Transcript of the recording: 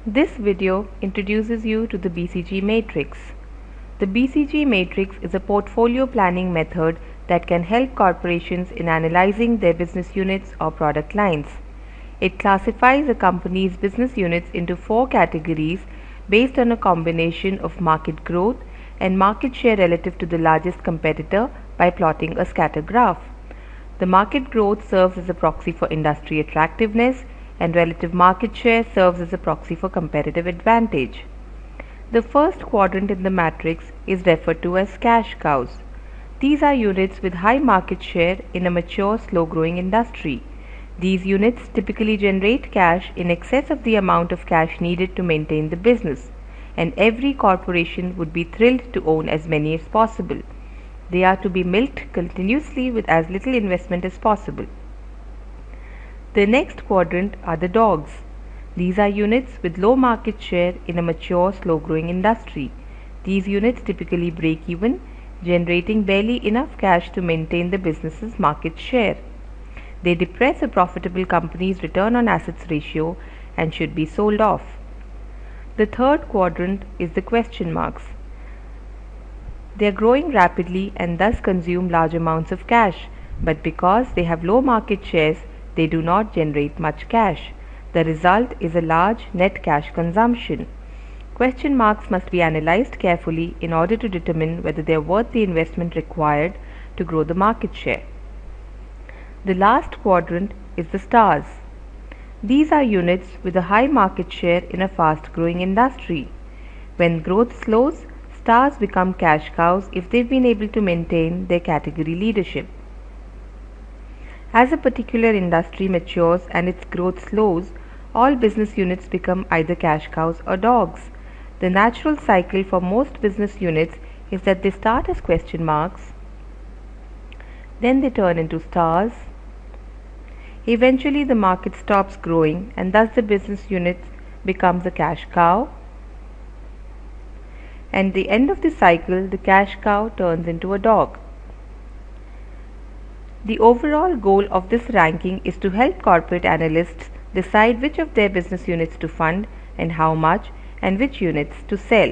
This video introduces you to the BCG Matrix. The BCG Matrix is a portfolio planning method that can help corporations in analyzing their business units or product lines. It classifies a company's business units into 4 categories based on a combination of market growth and market share relative to the largest competitor by plotting a scatter graph. The market growth serves as a proxy for industry attractiveness, and relative market share serves as a proxy for competitive advantage. The first quadrant in the matrix is referred to as cash cows. These are units with high market share in a mature, slow-growing industry. These units typically generate cash in excess of the amount of cash needed to maintain the business, and every corporation would be thrilled to own as many as possible. They are to be milked continuously with as little investment as possible. The next quadrant are the dogs. These are units with low market share in a mature, slow-growing industry. These units typically break even, generating barely enough cash to maintain the business's market share. They depress a profitable company's return on assets ratio and should be sold off. The third quadrant is the question marks. They are growing rapidly and thus consume large amounts of cash, but because they have low market shares, they do not generate much cash. The result is a large net cash consumption. Question marks must be analyzed carefully in order to determine whether they are worth the investment required to grow the market share. The last quadrant is the stars. These are units with a high market share in a fast-growing industry. When growth slows, stars become cash cows if they've been able to maintain their category leadership. As a particular industry matures and its growth slows, all business units become either cash cows or dogs. The natural cycle for most business units is that they start as question marks, then they turn into stars. Eventually the market stops growing and thus the business unit becomes a cash cow. And at the end of the cycle, the cash cow turns into a dog. The overall goal of this ranking is to help corporate analysts decide which of their business units to fund and how much, and which units to sell.